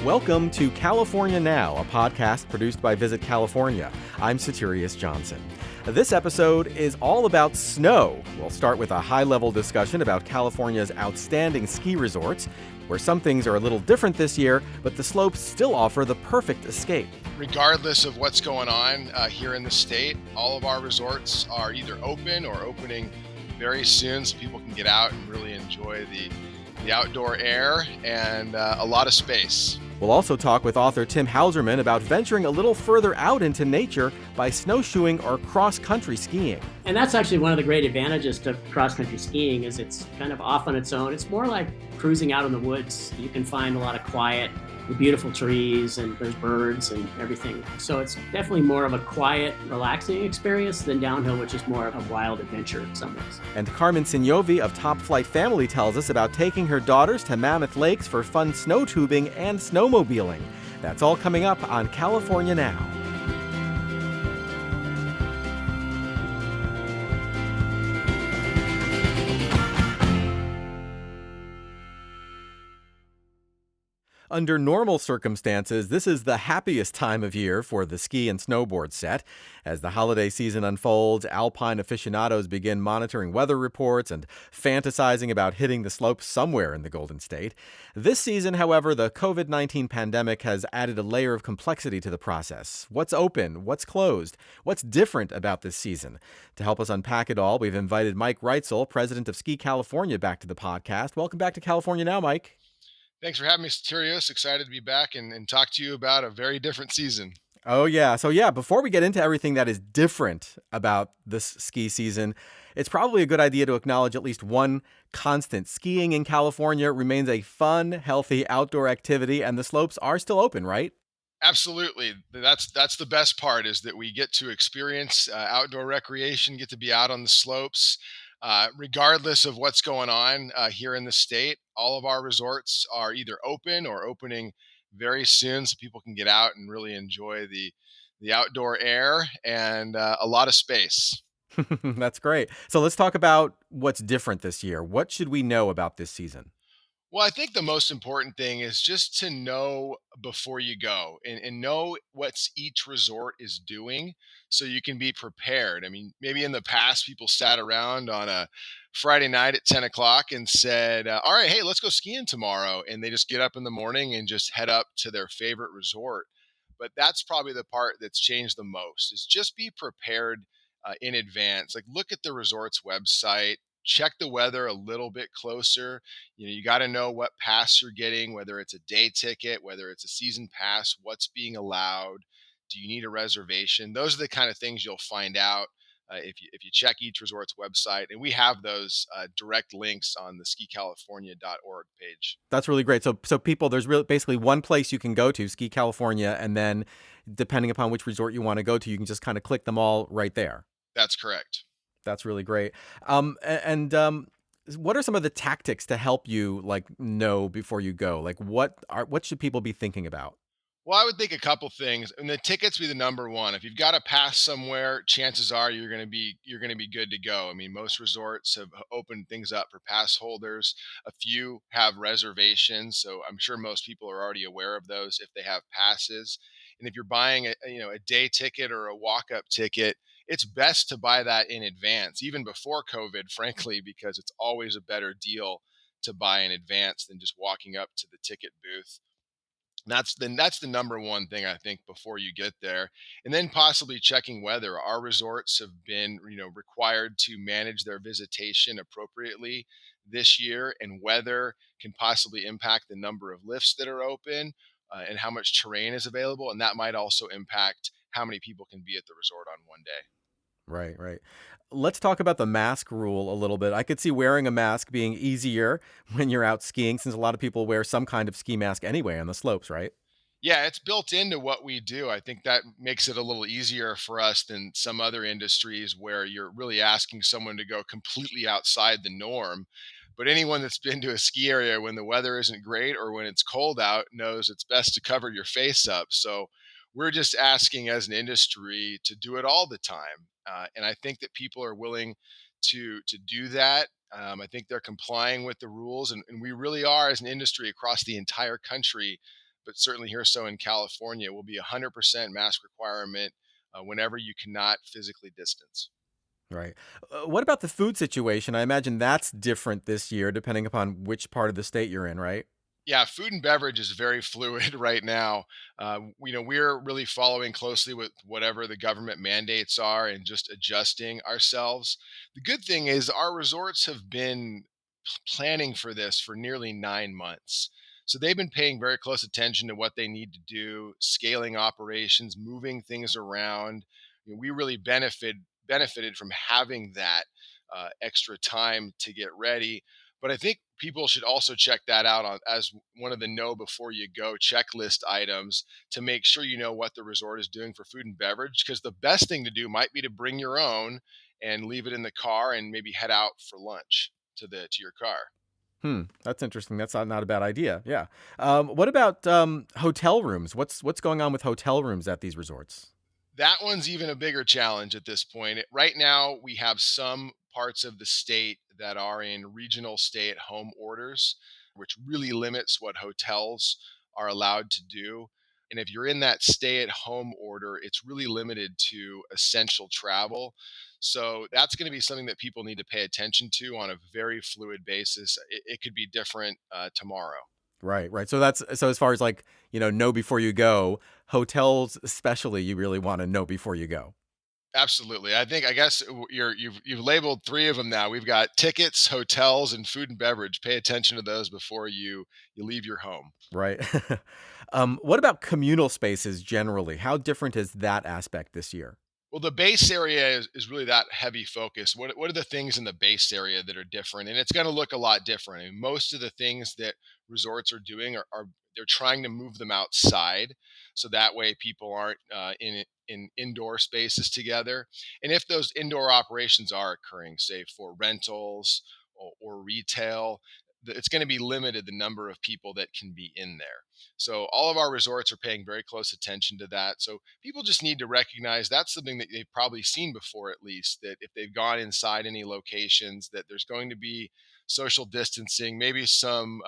Welcome to California Now, a podcast produced by Visit California. I'm Soterios Johnson. This episode is all about snow. We'll start with a high-level discussion about California's outstanding ski resorts, where some things are a little different this year, but the slopes still offer the perfect escape. Regardless of what's going on here in the state, all of our resorts are either open or opening very soon so people can get out and really enjoy the outdoor air and a lot of space. We'll also talk with author Tim Hauserman about venturing a little further out into nature by snowshoeing or cross-country skiing. And that's actually one of the great advantages to cross-country skiing is it's kind of off on its own. It's more like cruising out in the woods. You can find a lot of quiet, beautiful trees, and there's birds and everything. So it's definitely more of a quiet, relaxing experience than downhill, which is more of a wild adventure in some ways. And Carmen Sognonvi of Top Flight Family tells us about taking her daughters to Mammoth Lakes for fun snow tubing and snowmobiling. That's all coming up on California Now. Under normal circumstances, this is the happiest time of year for the ski and snowboard set. As the holiday season unfolds, alpine aficionados begin monitoring weather reports and fantasizing about hitting the slopes somewhere in the Golden State. This season, however, the COVID-19 pandemic has added a layer of complexity to the process. What's open? What's closed? What's different about this season? To help us unpack it all, we've invited Mike Reitzell, president of Ski California, back to the podcast. Welcome back to California Now, Mike. Thanks for having me, Soterios. Excited to be back and talk to you about a very different season. Oh, yeah. So, before we get into everything that is different about this ski season, it's probably a good idea to acknowledge at least one constant. Skiing in California remains a fun, healthy outdoor activity, and the slopes are still open, right? Absolutely. That's the best part, is that we get to experience outdoor recreation, get to be out on the slopes. Regardless of what's going on here in the state, all of our resorts are either open or opening very soon so people can get out and really enjoy the outdoor air and a lot of space. That's great. So let's talk about what's different this year. What should we know about this season? Well, I think the most important thing is just to know before you go and know what each resort is doing so you can be prepared. I mean, maybe in the past, people sat around on a Friday night at 10 o'clock and said, all right, hey, let's go skiing tomorrow. And they just get up in the morning and just head up to their favorite resort. But that's probably the part that's changed the most, is just be prepared in advance. Like, look at the resort's website. Check the weather a little bit closer. You got to know what pass you're getting, whether it's a day ticket, whether it's a season pass, what's being allowed. Do you need a reservation? Those are the kind of things you'll find out if you check each resort's website. And we have those direct links on the skicalifornia.org page. That's really great. So people, there's basically one place you can go to, Ski California, and then depending upon which resort you want to go to, you can just kind of click them all right there. That's correct. That's really great. What are some of the tactics to help you know before you go? What should people be thinking about? Well, I would think a couple things, and the tickets be the number one. If you've got a pass somewhere, chances are you're going to be good to go. I mean, most resorts have opened things up for pass holders. A few have reservations, so I'm sure most people are already aware of those if they have passes. And if you're buying a day ticket or a walk-up ticket, it's best to buy that in advance, even before COVID, frankly, because it's always a better deal to buy in advance than just walking up to the ticket booth. That's the number one thing, I think, before you get there. And then possibly checking weather. Our resorts have been, required to manage their visitation appropriately this year, and weather can possibly impact the number of lifts that are open and how much terrain is available. And that might also impact how many people can be at the resort on one day. Right. Let's talk about the mask rule a little bit. I could see wearing a mask being easier when you're out skiing, since a lot of people wear some kind of ski mask anyway on the slopes, right? Yeah, it's built into what we do. I think that makes it a little easier for us than some other industries where you're really asking someone to go completely outside the norm. But anyone that's been to a ski area when the weather isn't great or when it's cold out knows it's best to cover your face up. So we're just asking as an industry to do it all the time. And I think that people are willing to do that. I think they're complying with the rules, and we really are, as an industry across the entire country, but certainly here so in California, will be 100% mask requirement whenever you cannot physically distance. Right. What about the food situation? I imagine that's different this year, depending upon which part of the state you're in, right? Yeah, food and beverage is very fluid right now. We're really following closely with whatever the government mandates are and just adjusting ourselves. The good thing is our resorts have been planning for this for nearly 9 months. So they've been paying very close attention to what they need to do, scaling operations, moving things around. We really benefited from having that extra time to get ready. But I think people should also check that out as one of the know before you go checklist items to make sure you know what the resort is doing for food and beverage. Because the best thing to do might be to bring your own and leave it in the car and maybe head out for lunch to your car. That's interesting. That's not a bad idea. Yeah. What about hotel rooms? What's going on with hotel rooms at these resorts? That one's even a bigger challenge at this point. Right now, we have some parts of the state that are in regional stay at home orders, which really limits what hotels are allowed to do. And if you're in that stay at home order, it's really limited to essential travel. So that's going to be something that people need to pay attention to on a very fluid basis. It could be different tomorrow. Right, right. So as far as like, know before you go, hotels especially, you really want to know before you go. Absolutely. I guess you've labeled three of them now. We've got tickets, hotels, and food and beverage. Pay attention to those before you leave your home. Right. What about communal spaces generally? How different is that aspect this year? Well, the base area is really that heavy focus. What are the things in the base area that are different? And it's going to look a lot different. I mean, most of the things that resorts are doing are they're trying to move them outside, so that way people aren't in indoor spaces together. And if those indoor operations are occurring, say for rentals or retail, it's going to be limited the number of people that can be in there. So all of our resorts are paying very close attention to that. So people just need to recognize that's something that they've probably seen before, at least, that if they've gone inside any locations, that there's going to be social distancing, maybe some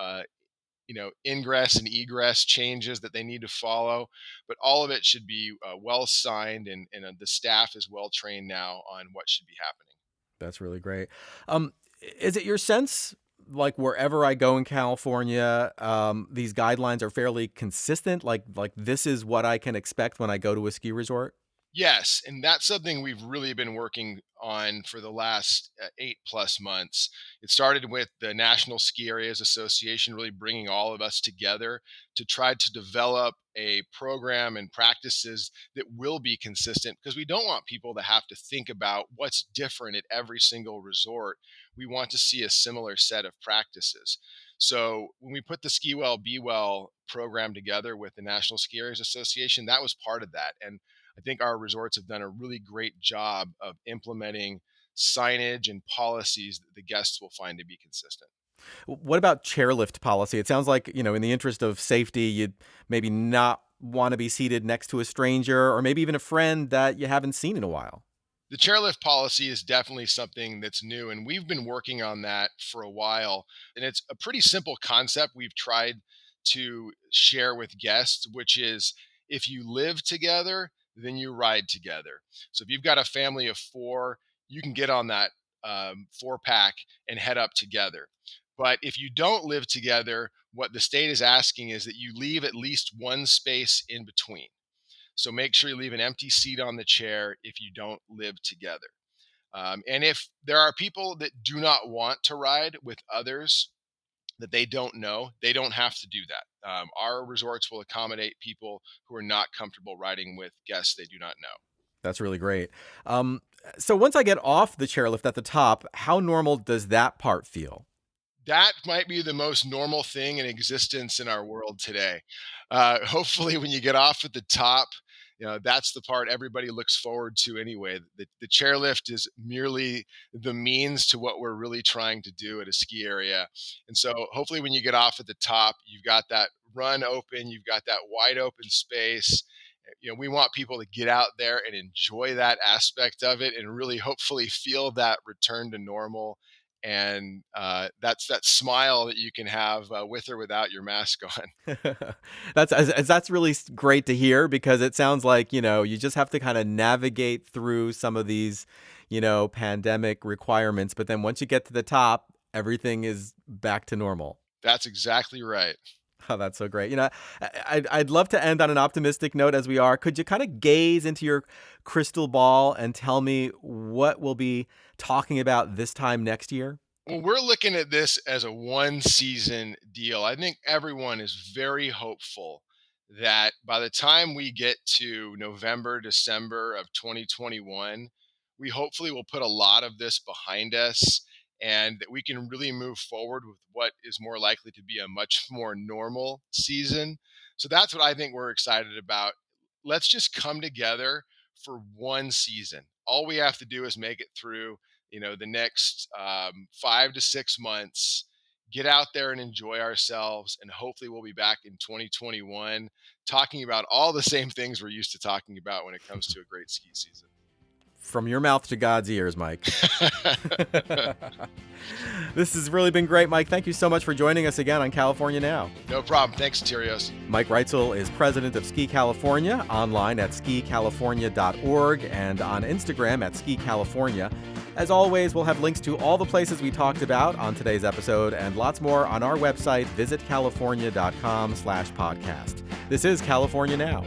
ingress and egress changes that they need to follow, but all of it should be well signed, and the staff is well trained now on what should be happening. That's really great. Um, is it your sense, like wherever I go in California, these guidelines are fairly consistent? Like this is what I can expect when I go to a ski resort? Yes, and that's something we've really been working on for the last 8 plus months. It started with the National Ski Areas Association really bringing all of us together to try to develop a program and practices that will be consistent, because we don't want people to have to think about what's different at every single resort. We want to see a similar set of practices. So when we put the Ski Well Be Well program together with the National Ski Areas Association, that was part of that. And I think our resorts have done a really great job of implementing signage and policies that the guests will find to be consistent. What about chairlift policy? It sounds like, in the interest of safety, you'd maybe not want to be seated next to a stranger or maybe even a friend that you haven't seen in a while. The chairlift policy is definitely something that's new, and we've been working on that for a while. And it's a pretty simple concept we've tried to share with guests, which is if you live together, then you ride together. So if you've got a family of four, you can get on that 4 pack and head up together. But if you don't live together, what the state is asking is that you leave at least one space in between. So make sure you leave an empty seat on the chair if you don't live together. And if there are people that do not want to ride with others that they don't know, they don't have to do that. Our resorts will accommodate people who are not comfortable riding with guests they do not know. That's really great. So once I get off the chairlift at the top, how normal does that part feel? That might be the most normal thing in existence in our world today. Hopefully, when you get off at the top, that's the part everybody looks forward to anyway. The chairlift is merely the means to what we're really trying to do at a ski area. And so, hopefully, when you get off at the top, you've got that run open, you've got that wide open space. We want people to get out there and enjoy that aspect of it and really hopefully feel that return to normal And that's that smile that you can have with or without your mask on. That's really great to hear, because it sounds like, you just have to kind of navigate through some of these, pandemic requirements. But then once you get to the top, everything is back to normal. That's exactly right. Oh, that's so great. I'd love to end on an optimistic note as we are. Could you kind of gaze into your crystal ball and tell me what we'll be talking about this time next year? Well, we're looking at this as a one season deal. I think everyone is very hopeful that by the time we get to November, December of 2021, we hopefully will put a lot of this behind us and that we can really move forward with what is more likely to be a much more normal season. So that's what I think we're excited about. Let's just come together for one season. All we have to do is make it through the next 5 to 6 months, get out there and enjoy ourselves. And hopefully we'll be back in 2021 talking about all the same things we're used to talking about when it comes to a great ski season. From your mouth to God's ears, Mike. This has really been great, Mike. Thank you so much for joining us again on California Now. No problem. Thanks, Soterios. Mike Reitzell is president of Ski California, online at skicalifornia.org and on Instagram at Ski California. As always, we'll have links to all the places we talked about on today's episode and lots more on our website, visitcalifornia.com/podcast. This is California Now.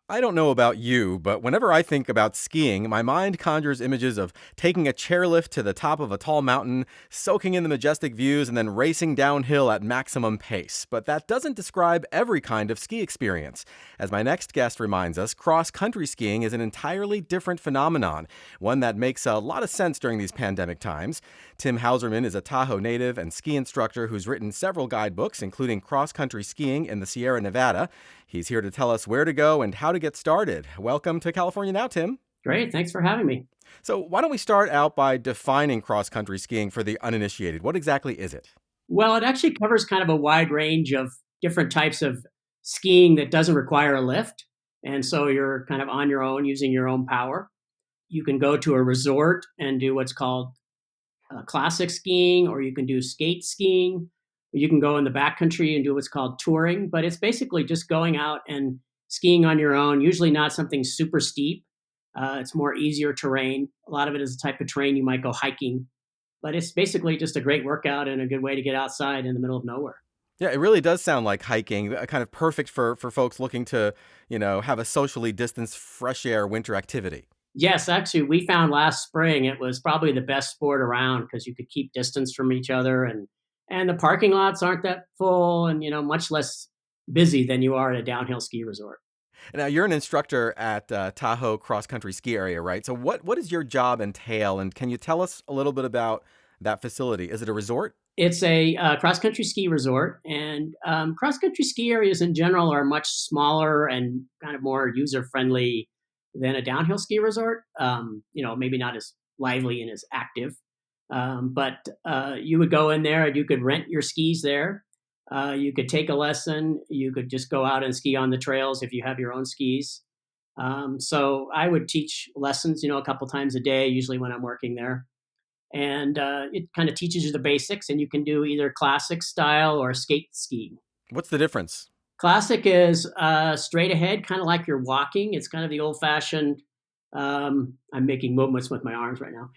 I don't know about you, but whenever I think about skiing, my mind conjures images of taking a chairlift to the top of a tall mountain, soaking in the majestic views, and then racing downhill at maximum pace. But that doesn't describe every kind of ski experience. As my next guest reminds us, cross-country skiing is an entirely different phenomenon, one that makes a lot of sense during these pandemic times. Tim Hauserman is a Tahoe native and ski instructor who's written several guidebooks, including Cross-Country Skiing in the Sierra Nevada. He's here to tell us where to go and how to get started. Welcome to California Now, Tim. Great. Thanks for having me. So why don't we start out by defining cross-country skiing for the uninitiated? What exactly is it? Well, it actually covers kind of a wide range of different types of skiing that doesn't require a lift. And so you're kind of on your own using your own power. You can go to a resort and do what's called classic skiing, or you can do skate skiing. You can go in the backcountry and do what's called touring, but it's basically just going out and skiing on your own, usually not something super steep. It's more easier terrain. A lot of it is the type of terrain you might go hiking, but it's basically just a great workout and a good way to get outside in the middle of nowhere. Yeah, it really does sound like hiking, kind of perfect for folks looking to, have a socially distanced fresh air winter activity. Yes, actually, we found last spring it was probably the best sport around because you could keep distance from each other, and the parking lots aren't that full and much less busy than you are at a downhill ski resort. Now, you're an instructor at Tahoe Cross Country Ski Area, right? So what does your job entail, and can you tell us a little bit about that facility? Is it a resort? It's a cross-country ski resort, and cross-country ski areas in general are much smaller and kind of more user-friendly than a downhill ski resort. Maybe not as lively and as active, but you would go in there and you could rent your skis there. You could take a lesson. You could just go out and ski on the trails if you have your own skis. So I would teach lessons, a couple times a day, usually when I'm working there. And it kind of teaches you the basics, and you can do either classic style or skate skiing. What's the difference? Classic is straight ahead, kind of like you're walking. It's kind of the old-fashioned, I'm making movements with my arms right now,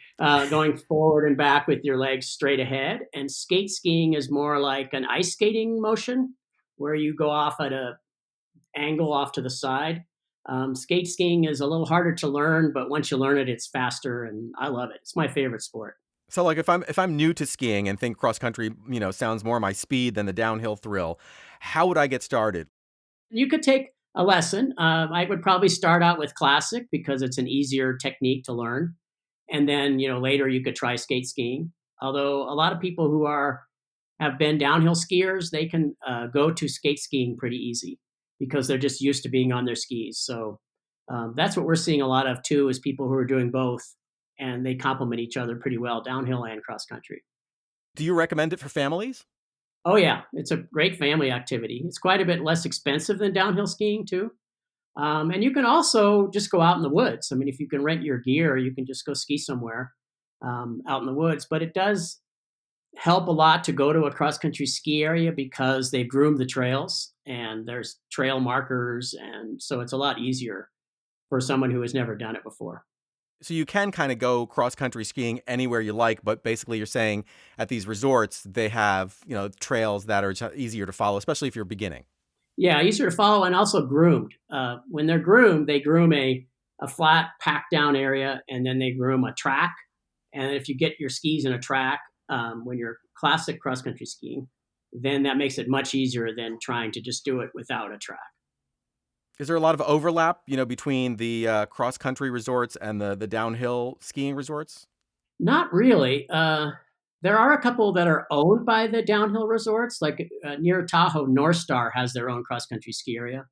going forward and back with your legs straight ahead. And skate skiing is more like an ice skating motion, where you go off at an angle off to the side. Skate skiing is a little harder to learn, but once you learn it, it's faster, and I love it. It's my favorite sport. So, like, if I'm new to skiing and think cross country, sounds more my speed than the downhill thrill, how would I get started? You could take a lesson. I would probably start out with classic because it's an easier technique to learn, and then later you could try skate skiing. Although a lot of people who have been downhill skiers, they can go to skate skiing pretty easy because they're just used to being on their skis. So that's what we're seeing a lot of too, is people who are doing both, and they complement each other pretty well, downhill and cross country. Do you recommend it for families? Oh yeah, it's a great family activity. It's quite a bit less expensive than downhill skiing too. And you can also just go out in the woods. I mean, if you can rent your gear, you can just go ski somewhere out in the woods. But it does help a lot to go to a cross country ski area because they've groomed the trails and there's trail markers. And so it's a lot easier for someone who has never done it before. So you can kind of go cross country skiing anywhere you like, but basically you're saying at these resorts they have, trails that are easier to follow, especially if you're beginning. Yeah, easier to follow and also groomed. When they're groomed, they groom a flat, packed down area, and then they groom a track. And if you get your skis in a track when you're classic cross country skiing, then that makes it much easier than trying to just do it without a track. Is there a lot of overlap, between the cross country resorts and the downhill skiing resorts? Not really. There are a couple that are owned by the downhill resorts, like near Tahoe, North Star has their own cross country ski area,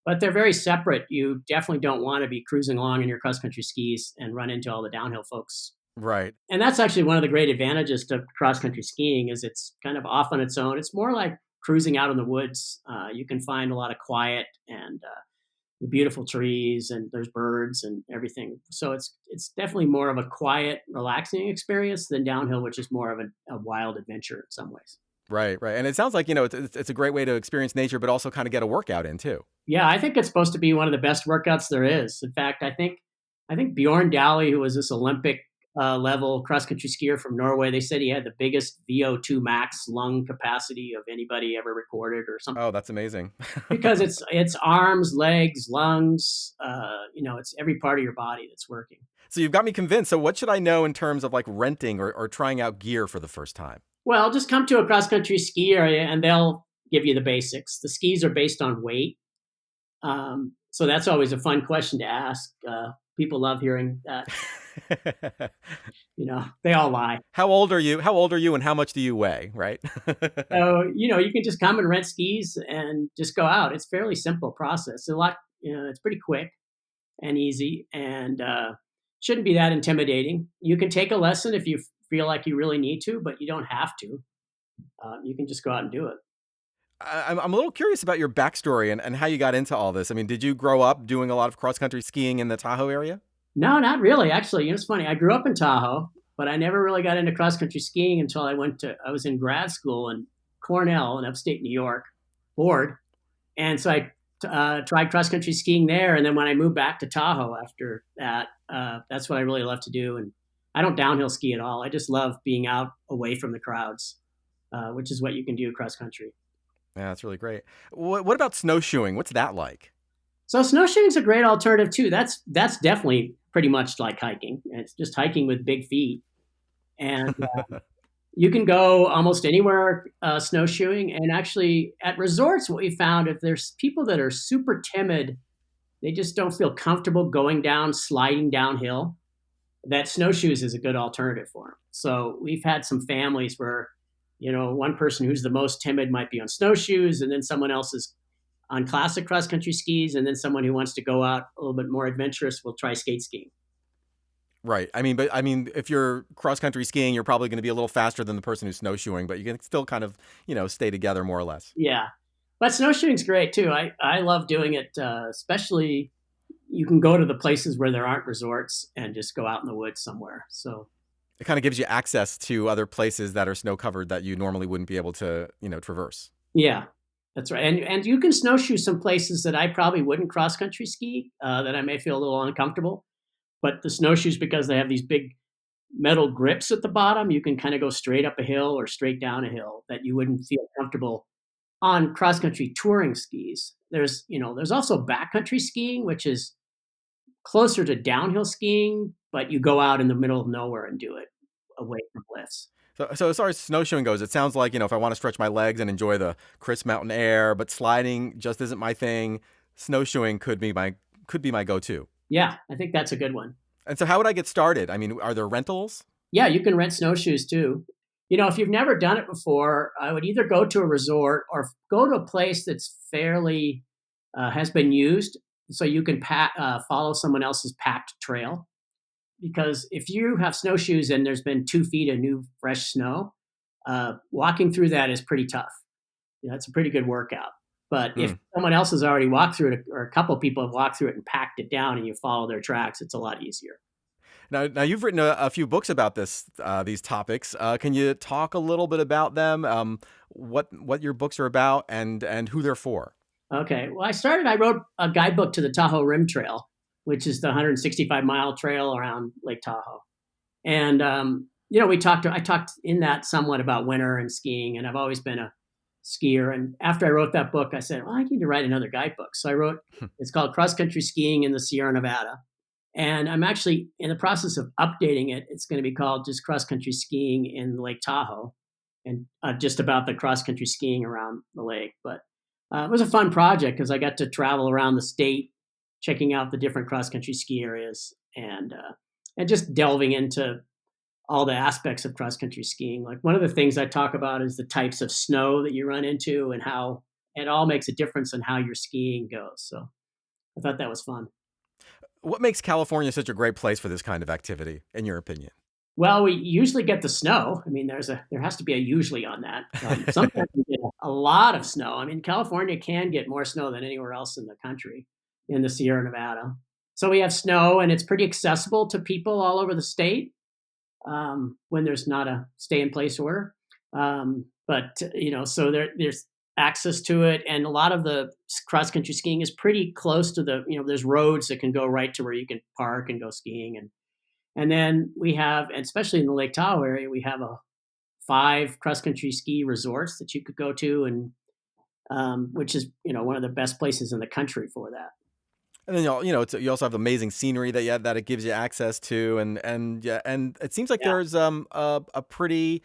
but they're very separate. You definitely don't want to be cruising along in your cross country skis and run into all the downhill folks. Right. And that's actually one of the great advantages to cross country skiing is it's kind of off on its own. It's more like cruising out in the woods. You can find a lot of quiet and the beautiful trees, and there's birds and everything. So it's definitely more of a quiet, relaxing experience than downhill, which is more of a wild adventure in some ways. Right, right. And it sounds like, it's a great way to experience nature, but also kind of get a workout in too. Yeah, I think it's supposed to be one of the best workouts there is. In fact, I think Bjorn Dally, who was this Olympic level cross country skier from Norway, they said he had the biggest VO2 max lung capacity of anybody ever recorded, or something. Oh, that's amazing. Because it's arms, legs, lungs. It's every part of your body that's working. So you've got me convinced. So what should I know in terms of like renting or trying out gear for the first time? Well, just come to a cross country ski area and they'll give you the basics. The skis are based on weight. So that's always a fun question to ask. People love hearing that. They all lie. How old are you? How old are you and how much do you weigh, right? So, you can just come and rent skis and just go out. It's a fairly simple process. It's pretty quick and easy and shouldn't be that intimidating. You can take a lesson if you feel like you really need to, but you don't have to. You can just go out and do it. I'm a little curious about your backstory and how you got into all this. I mean, did you grow up doing a lot of cross country skiing in the Tahoe area? No, not really. Actually, it's funny. I grew up in Tahoe, but I never really got into cross country skiing until I was in grad school in Cornell in upstate New York, bored. And so I tried cross country skiing there. And then when I moved back to Tahoe after that, that's what I really love to do. And I don't downhill ski at all. I just love being out away from the crowds, which is what you can do cross country. Yeah, that's really great. What about snowshoeing? What's that like? So snowshoeing is a great alternative too. That's definitely pretty much like hiking. It's just hiking with big feet, and you can go almost anywhere snowshoeing. And actually, at resorts, what we found, if there's people that are super timid, they just don't feel comfortable sliding downhill, that snowshoes is a good alternative for them. So we've had some families where, one person who's the most timid might be on snowshoes, and then someone else is on classic cross country skis, and then someone who wants to go out a little bit more adventurous will try skate skiing. Right. I mean, if you're cross country skiing, you're probably going to be a little faster than the person who's snowshoeing, but you can still kind of, stay together more or less. Yeah. But snowshoeing's great too. I love doing it, especially you can go to the places where there aren't resorts and just go out in the woods somewhere. So it kind of gives you access to other places that are snow covered that you normally wouldn't be able to, traverse. Yeah, that's right. And you can snowshoe some places that I probably wouldn't cross country ski, that I may feel a little uncomfortable. But the snowshoes, because they have these big metal grips at the bottom, you can kind of go straight up a hill or straight down a hill that you wouldn't feel comfortable on cross country touring skis. There's also backcountry skiing, which is closer to downhill skiing, but you go out in the middle of nowhere and do it away from lifts. So as far as snowshoeing goes, it sounds like, if I want to stretch my legs and enjoy the crisp mountain air, but sliding just isn't my thing, snowshoeing could be my go-to. Yeah, I think that's a good one. And so how would I get started? I mean, are there rentals? Yeah, you can rent snowshoes too. If you've never done it before, I would either go to a resort or go to a place that's fairly has been used, so you can follow someone else's packed trail. Because if you have snowshoes and there's been 2 feet of new fresh snow, walking through that is pretty tough. It's a pretty good workout. But if Hmm. someone else has already walked through it, or a couple of people have walked through it and packed it down, and you follow their tracks, it's a lot easier. Now you've written a few books about these topics. Can you talk a little bit about them? What your books are about and who they're for? Okay. Well, I wrote a guidebook to the Tahoe Rim Trail, which is the 165-mile trail around Lake Tahoe. And, I talked in that somewhat about winter and skiing, and I've always been a skier. And after I wrote that book, I said, well, I need to write another guidebook. So I wrote, it's called Cross Country Skiing in the Sierra Nevada. And I'm actually in the process of updating it. It's going to be called just Cross Country Skiing in Lake Tahoe, and just about the cross country skiing around the lake. But it was a fun project because I got to travel around the state, checking out the different cross country ski areas, and just delving into all the aspects of cross country skiing. Like, one of the things I talk about is the types of snow that you run into and how it all makes a difference in how your skiing goes. So I thought that was fun. What makes California such a great place for this kind of activity, in your opinion? Well, we usually get the snow. I mean, there has to be a usually on that. Sometimes we get a lot of snow. I mean, California can get more snow than anywhere else in the country, in the Sierra Nevada. So we have snow, and it's pretty accessible to people all over the state when there's not a stay-in-place order. So there's access to it, and a lot of the cross-country skiing is pretty close to there's roads that can go right to where you can park and go skiing. And then we have, especially in the Lake Tahoe area, we have 5 cross-country ski resorts that you could go to, and which is one of the best places in the country for that. And then you also have amazing scenery that it gives you access to, and it seems like Yeah. there's a pretty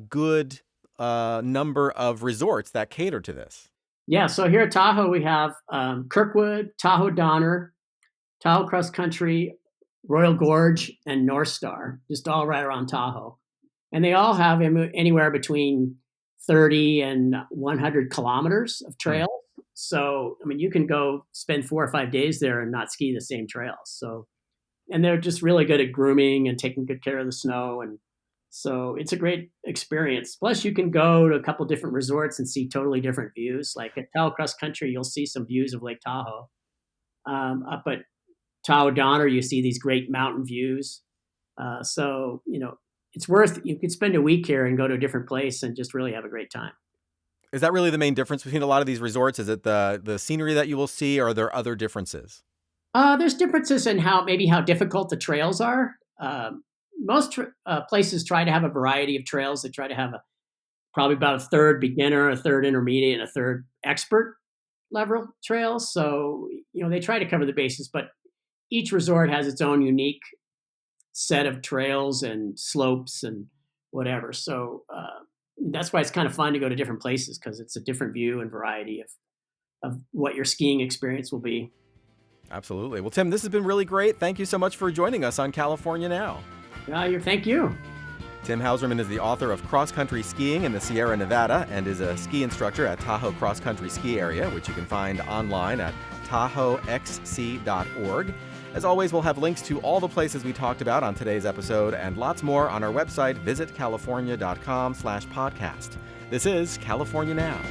good number of resorts that cater to this. Yeah. So here at Tahoe, we have Kirkwood, Tahoe Donner, Tahoe Cross Country, Royal Gorge, and North Star, just all right around Tahoe. And they all have anywhere between 30 and 100 kilometers of trails. So, I mean, you can go spend 4 or 5 days there and not ski the same trails. So, and they're just really good at grooming and taking good care of the snow. And so it's a great experience. Plus, you can go to a couple different resorts and see totally different views. Like at Tahoe Cross Country, you'll see some views of Lake Tahoe. Up at Tahoe Donner, you see these great mountain views. It's you could spend a week here and go to a different place and just really have a great time. Is that really the main difference between a lot of these resorts? Is it the scenery that you will see, or are there other differences? There's differences in how difficult the trails are. Most places try to have a variety of trails. They try to have probably about a third beginner, a third intermediate, and a third expert level trails. So, they try to cover the bases, but each resort has its own unique set of trails and slopes and whatever. So that's why it's kind of fun to go to different places, because it's a different view and variety of what your skiing experience will be. Absolutely. Well, Tim, this has been really great. Thank you so much for joining us on California Now. Thank you. Tim Hauserman is the author of Cross Country Skiing in the Sierra Nevada and is a ski instructor at Tahoe Cross Country Ski Area, which you can find online at tahoexc.org. As always, we'll have links to all the places we talked about on today's episode and lots more on our website, visitcalifornia.com/podcast. This is California Now.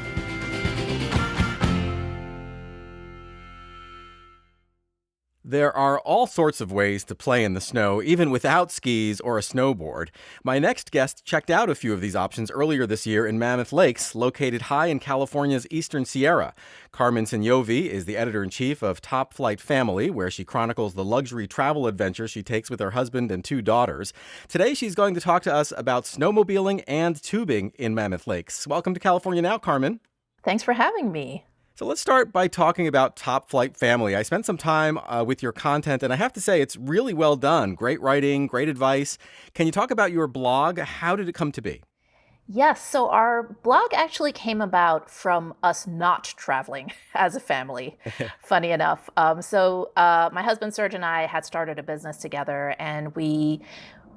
There are all sorts of ways to play in the snow, even without skis or a snowboard. My next guest checked out a few of these options earlier this year in Mammoth Lakes, located high in California's Eastern Sierra. Carmen Sognonvi is the editor-in-chief of Top Flight Family, where she chronicles the luxury travel adventures she takes with her husband and 2 daughters. Today, she's going to talk to us about snowmobiling and tubing in Mammoth Lakes. Welcome to California Now, Carmen. Thanks for having me. So let's start by talking about Top Flight Family. I spent some time with your content, and I have to say it's really well done. Great writing, great advice. Can you talk about your blog? How did it come to be? Yes, so our blog actually came about from us not traveling as a family, funny enough. My husband Serge and I had started a business together, and we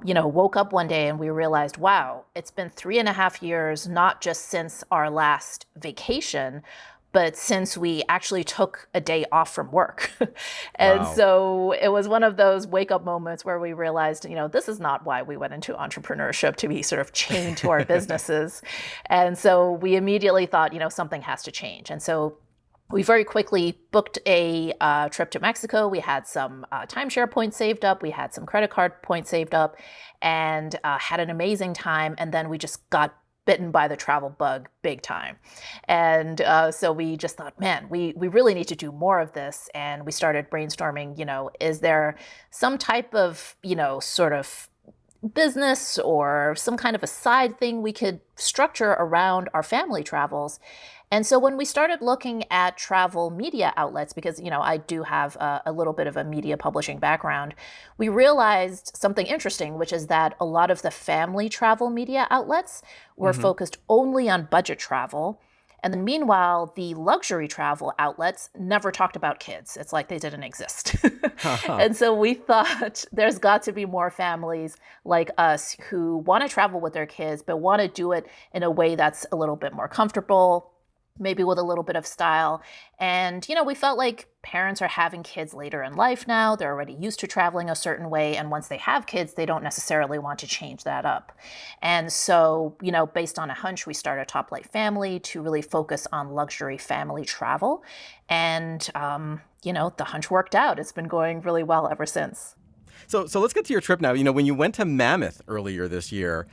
woke up one day and we realized, wow, it's been 3.5 years, not just since our last vacation, but since we actually took a day off from work. And Wow. so it was one of those wake up moments where we realized, this is not why we went into entrepreneurship, to be sort of chained to our businesses. And so we immediately thought, something has to change. And so we very quickly booked a trip to Mexico. We had some timeshare points saved up. We had some credit card points saved up, and had an amazing time. And then we just got bitten by the travel bug big time. And so we just thought, man, we really need to do more of this. And we started brainstorming, is there some type of, sort of business or some kind of a side thing we could structure around our family travels? And so when we started looking at travel media outlets, because, I do have a little bit of a media publishing background, we realized something interesting, which is that a lot of the family travel media outlets were focused only on budget travel. And then meanwhile, the luxury travel outlets never talked about kids. It's like they didn't exist. And so we thought there's got to be more families like us who want to travel with their kids, but want to do it in a way that's a little bit more comfortable, maybe with a little bit of style. And, we felt like parents are having kids later in life now. They're already used to traveling a certain way. And once they have kids, they don't necessarily want to change that up. And so, based on a hunch, we started Top Light Family to really focus on luxury family travel. And, the hunch worked out. It's been going really well ever since. So let's get to your trip now. When you went to Mammoth earlier this year,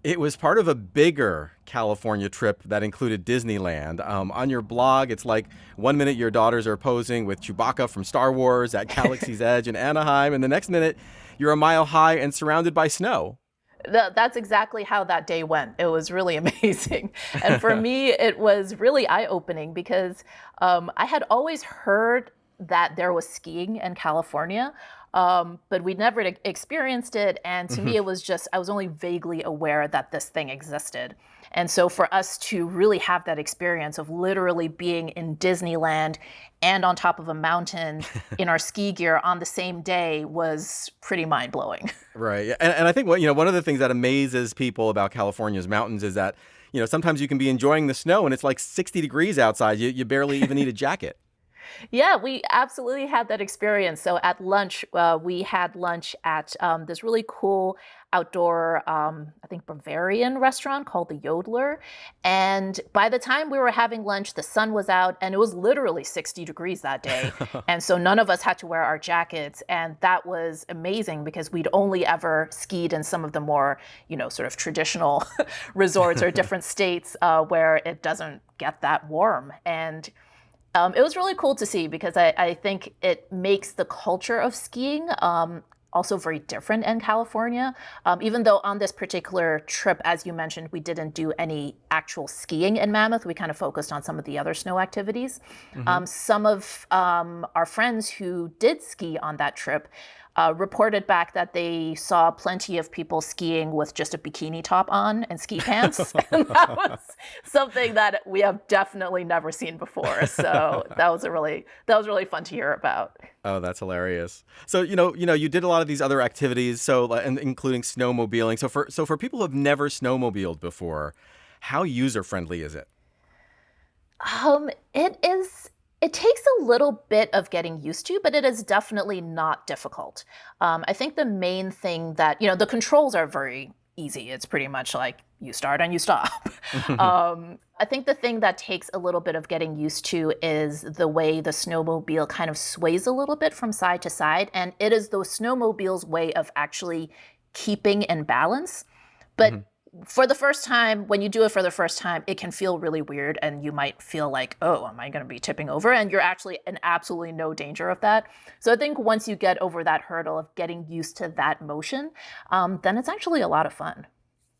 it was part of a bigger California trip that included Disneyland. On your blog, it's like 1 minute your daughters are posing with Chewbacca from Star Wars at Galaxy's Edge in Anaheim, and the next minute you're a mile high and surrounded by snow. That's exactly how that day went. It was really amazing. And for me, it was really eye-opening because I had always heard that there was skiing in California, but we'd never experienced it. And to me, it was just, I was only vaguely aware that this thing existed. And so for us to really have that experience of literally being in Disneyland and on top of a mountain in our ski gear on the same day was pretty mind-blowing. Right. And I think one of the things that amazes people about California's mountains is that, sometimes you can be enjoying the snow and it's like 60 degrees outside. You barely even need a jacket. Yeah, we absolutely had that experience. So at lunch, we had lunch at this really cool outdoor, I think, Bavarian restaurant called the Yodeler. And by the time we were having lunch, the sun was out and it was literally 60 degrees that day. And so none of us had to wear our jackets. And that was amazing because we'd only ever skied in some of the more, sort of traditional resorts or different states where it doesn't get that warm. And it was really cool to see because I think it makes the culture of skiing also very different in California. Even though on this particular trip, as you mentioned, we didn't do any actual skiing in Mammoth. We kind of focused on some of the other snow activities. Some of our friends who did ski on that trip reported back that they saw plenty of people skiing with just a bikini top on and ski pants. And that was something that we have definitely never seen before. So that was really fun to hear about. Oh, that's hilarious. So, you did a lot of these other activities, so including snowmobiling. So for people who have never snowmobiled before, how user-friendly is it? It takes a little bit of getting used to, but it is definitely not difficult. I think the main thing that, the controls are very easy. It's pretty much like you start and you stop. I think the thing that takes a little bit of getting used to is the way the snowmobile kind of sways a little bit from side to side. And it is the snowmobile's way of actually keeping in balance. But for the first time, when you do it for the first time, it can feel really weird and you might feel like, oh, am I going to be tipping over? And you're actually in absolutely no danger of that. So I think once you get over that hurdle of getting used to that motion, then it's actually a lot of fun.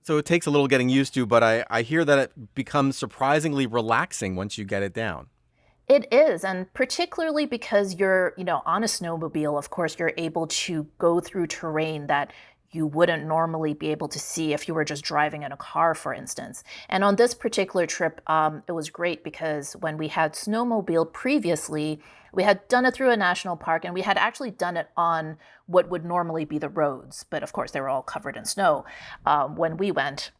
So it takes a little getting used to, but I hear that it becomes surprisingly relaxing once you get it down. It is, and particularly because you're, on a snowmobile, of course, you're able to go through terrain that you wouldn't normally be able to see if you were just driving in a car, for instance. And on this particular trip, it was great because when we had snowmobiled previously, we had done it through a national park and we had actually done it on what would normally be the roads. But of course, they were all covered in snow when we went.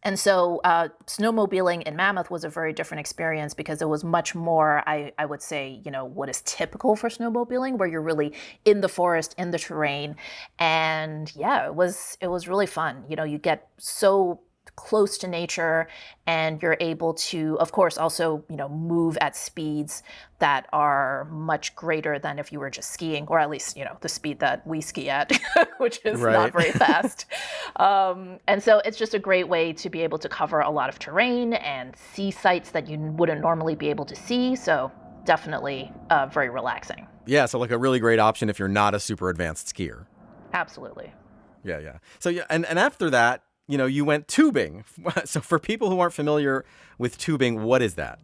And so snowmobiling in Mammoth was a very different experience because it was much more, I would say, what is typical for snowmobiling, where you're really in the forest, in the terrain. And yeah, it was really fun. You get so close to nature, and you're able to, of course, also, move at speeds that are much greater than if you were just skiing, or at least, the speed that we ski at, which is not very fast. And so it's just a great way to be able to cover a lot of terrain and see sights that you wouldn't normally be able to see. So definitely very relaxing. Yeah, so like a really great option if you're not a super advanced skier. Absolutely. Yeah. So yeah, and after that, you went tubing. So for people who aren't familiar with tubing, what is that?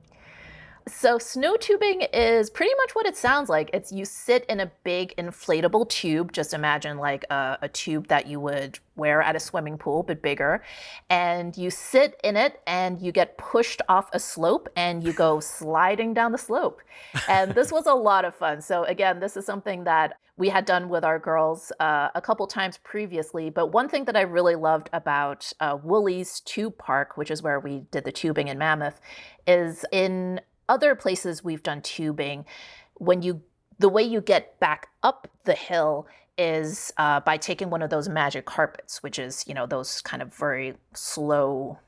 So snow tubing is pretty much what it sounds like. It's you sit in a big inflatable tube. Just imagine like a tube that you would wear at a swimming pool, but bigger. And you sit in it and you get pushed off a slope and you go sliding down the slope. And this was a lot of fun. So again, this is something that we had done with our girls a couple times previously. But one thing that I really loved about Wooley's Tube Park, which is where we did the tubing in Mammoth, is in other places we've done tubing, the way you get back up the hill is by taking one of those magic carpets, which is, those kind of very slow,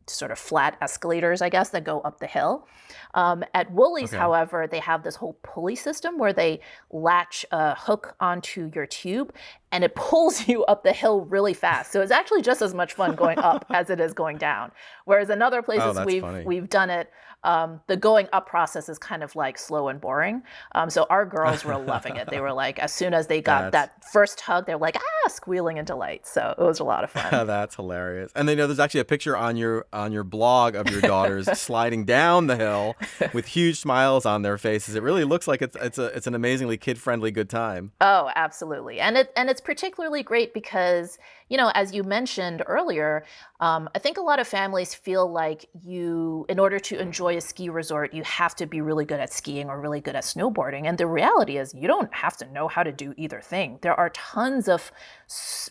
sort of flat escalators, I guess, that go up the hill. At Wooley's, however, they have this whole pulley system where they latch a hook onto your tube and it pulls you up the hill really fast. So it's actually just as much fun going up as it is going down. Whereas in other places we've done it, the going up process is kind of like slow and boring. So our girls were loving it. They were like, as soon as they got that first hug, they were like, squealing in delight. So it was a lot of fun. That's hilarious. And there's actually a picture on your blog of your daughters sliding down the hill with huge smiles on their faces. It really looks like it's an amazingly kid-friendly good time. Oh, absolutely. And it's particularly great because, as you mentioned earlier, I think a lot of families feel like in order to enjoy a ski resort, you have to be really good at skiing or really good at snowboarding. And the reality is you don't have to know how to do either thing. There are tons of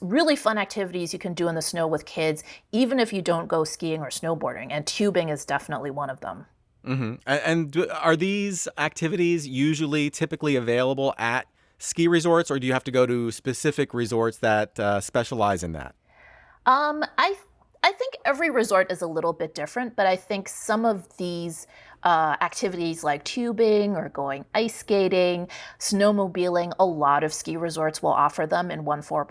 really fun activities you can do in the snow with kids, even if you don't go skiing or snowboarding. And tubing is definitely one of them. Mm-hmm. And are these activities typically available at ski resorts, or do you have to go to specific resorts that specialize in that? I think every resort is a little bit different, but I think some of these activities like tubing or going ice skating, snowmobiling, a lot of ski resorts will offer them in one form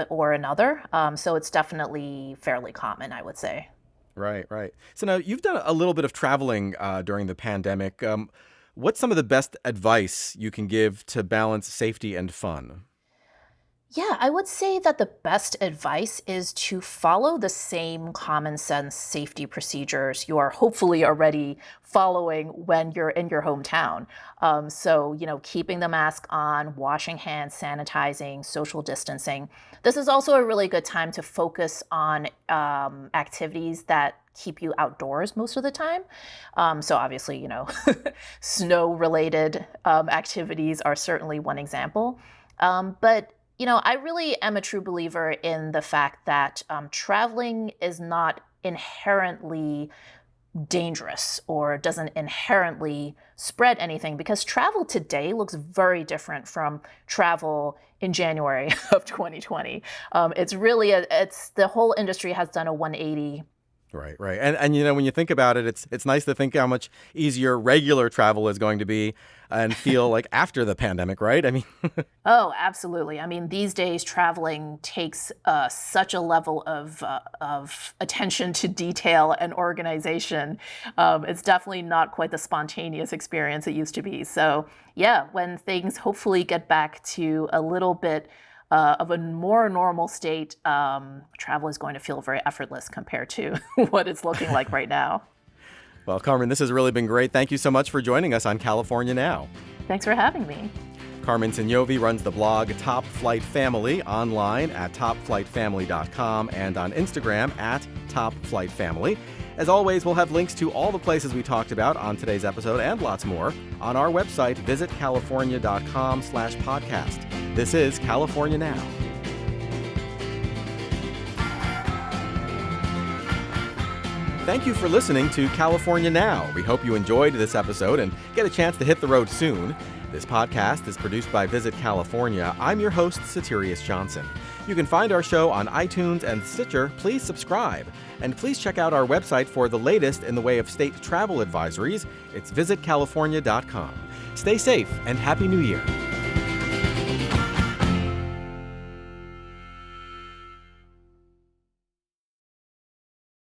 or another. So it's definitely fairly common, I would say. Right. So now you've done a little bit of traveling during the pandemic. What's some of the best advice you can give to balance safety and fun? Yeah, I would say that the best advice is to follow the same common sense safety procedures you are hopefully already following when you're in your hometown. So, keeping the mask on, washing hands, sanitizing, social distancing. This is also a really good time to focus on activities that keep you outdoors most of the time. So obviously, snow-related activities are certainly one example. But I really am a true believer in the fact that traveling is not inherently dangerous or doesn't inherently spread anything, because travel today looks very different from travel in January of 2020. It's really the whole industry has done a 180. Right. And when you think about it, it's nice to think how much easier regular travel is going to be and feel like after the pandemic, right? I mean, oh, absolutely. I mean, these days traveling takes such a level of attention to detail and organization. It's definitely not quite the spontaneous experience it used to be. So yeah, when things hopefully get back to a little bit of a more normal state, travel is going to feel very effortless compared to what it's looking like right now. Well, Carmen, this has really been great. Thank you so much for joining us on California Now. Thanks for having me. Carmen Sognonvi runs the blog Top Flight Family online at topflightfamily.com and on Instagram at topflightfamily. As always, we'll have links to all the places we talked about on today's episode and lots more on our website, visitcalifornia.com/podcast. This is California Now. Thank you for listening to California Now. We hope you enjoyed this episode and get a chance to hit the road soon. This podcast is produced by Visit California. I'm your host, Soterios Johnson. You can find our show on iTunes and Stitcher. Please subscribe. And please check out our website for the latest in the way of state travel advisories. It's visitcalifornia.com. Stay safe and Happy New Year.